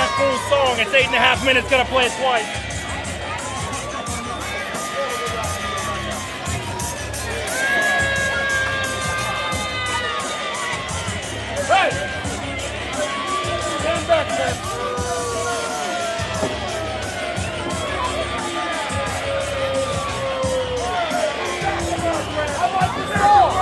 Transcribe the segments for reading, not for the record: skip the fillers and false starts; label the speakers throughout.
Speaker 1: that full song. It's 8.5 minutes, gonna play it twice. Hey! Stand back, man. How about this song?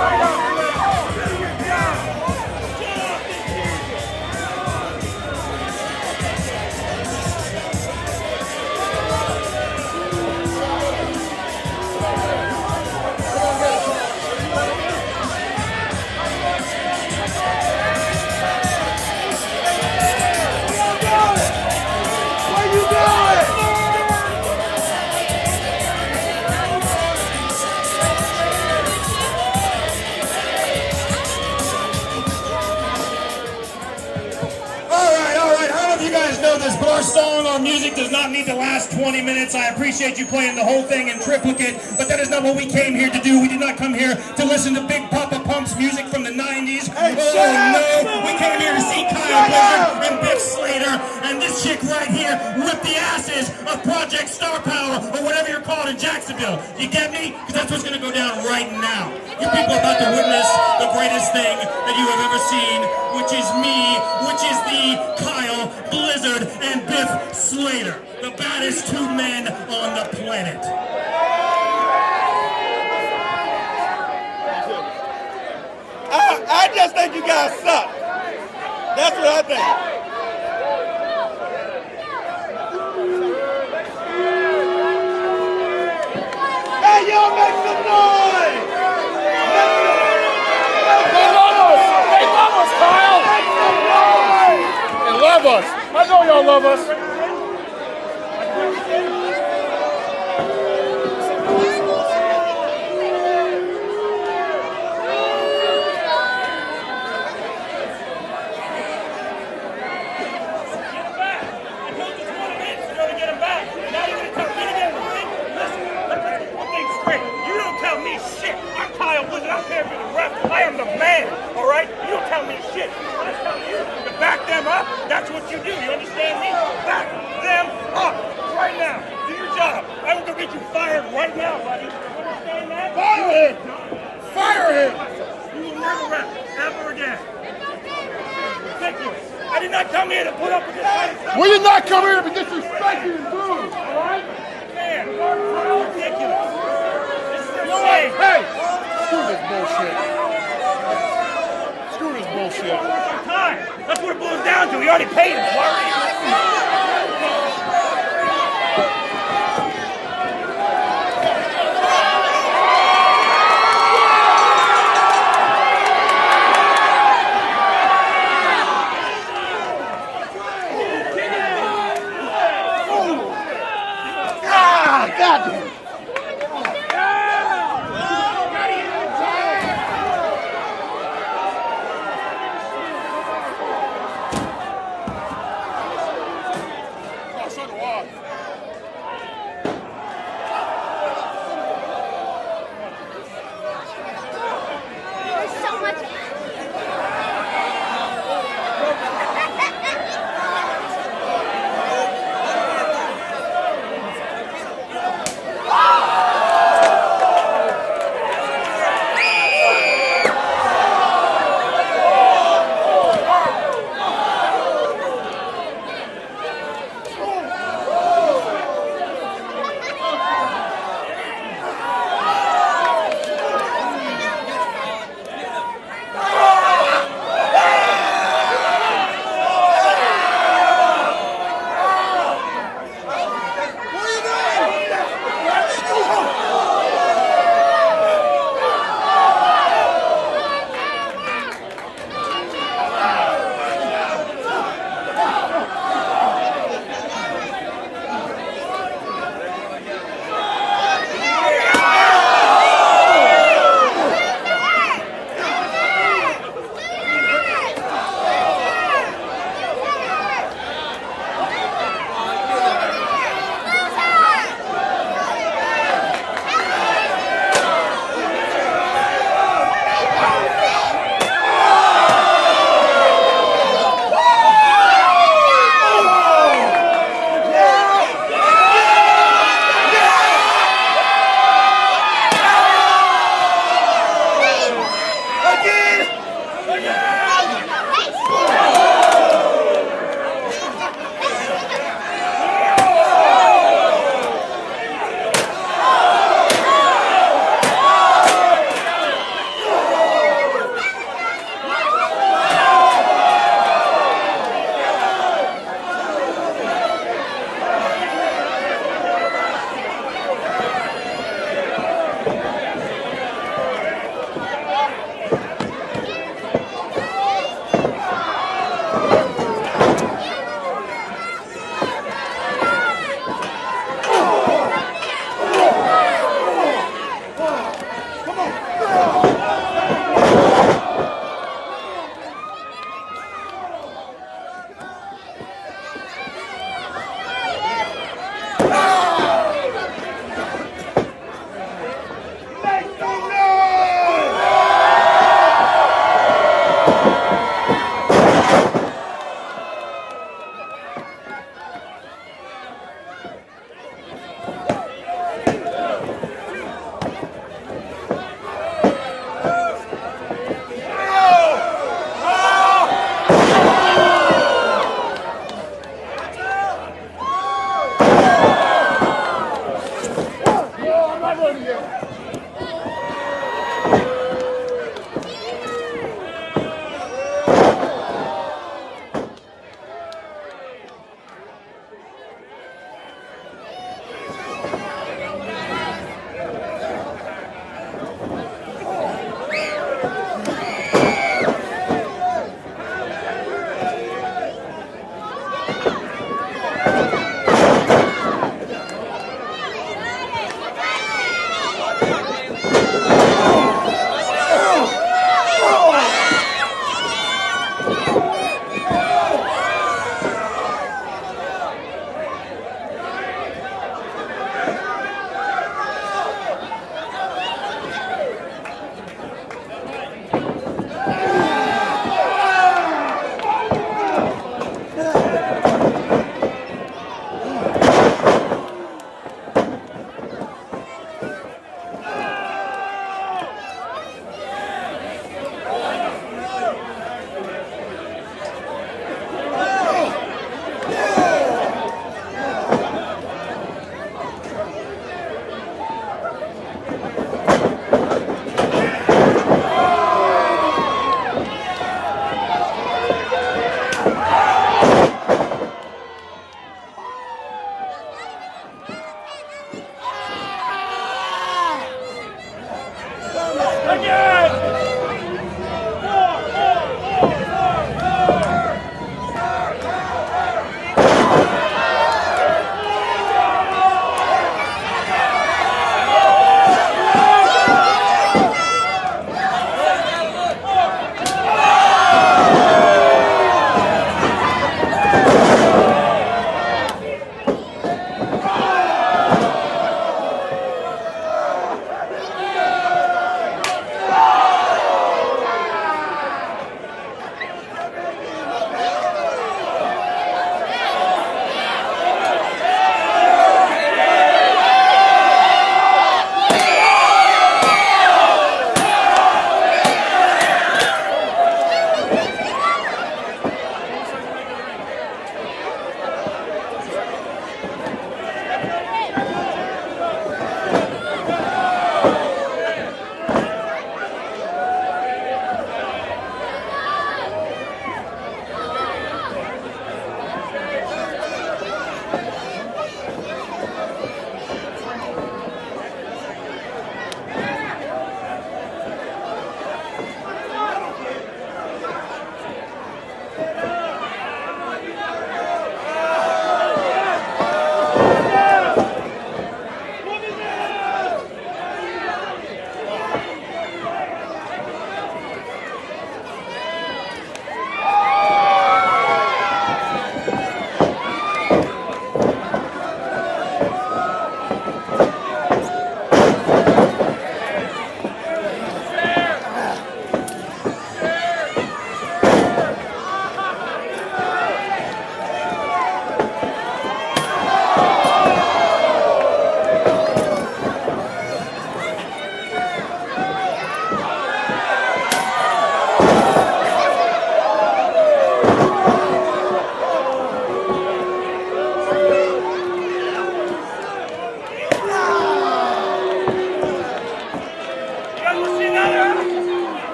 Speaker 2: This, but our song, our music does not need to last 20 minutes. I appreciate you playing the whole thing in triplicate, but that is not what we came here to do. We did not come here to listen to Big Papa Pump's music from the 90s.
Speaker 3: Hey,
Speaker 2: no, we came here to see Kyle Blizzard and Biff Slater and this chick right here whip the asses of Project Star Power, or whatever you're called in Jacksonville. You get me? Because that's what's going to go down right now. You people are about to witness the greatest thing that you have ever seen, which is me, which is the Kyle Blizzard and Biff Slater, the baddest two men on the planet.
Speaker 3: I just think you guys suck. That's what I think. Hey, y'all make some noise!
Speaker 1: They love us! They love us, Kyle!
Speaker 3: Make some noise!
Speaker 1: They love us! I know y'all love us! I am the man, all right? You don't tell me shit. I'm telling you to back them up. That's what you do. You understand me? Back them up right now. Do your job. I will go get you fired right now, buddy. You understand that?
Speaker 3: Fire him! Fire him!
Speaker 1: You will never rap ever again. Ridiculous. I did not come here to put up with this.
Speaker 3: We did not come here to be disrespected and rude, all right?
Speaker 1: Man, ridiculous. This is insane.
Speaker 3: Hey! Screw this bullshit. Screw this bullshit.
Speaker 1: Time. That's what it boils down to. We already paid him. Why are you
Speaker 3: God damn.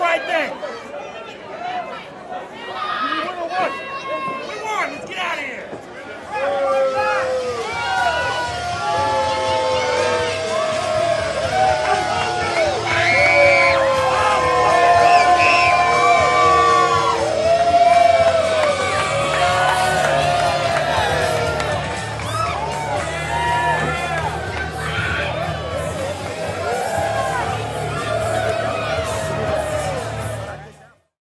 Speaker 1: right then.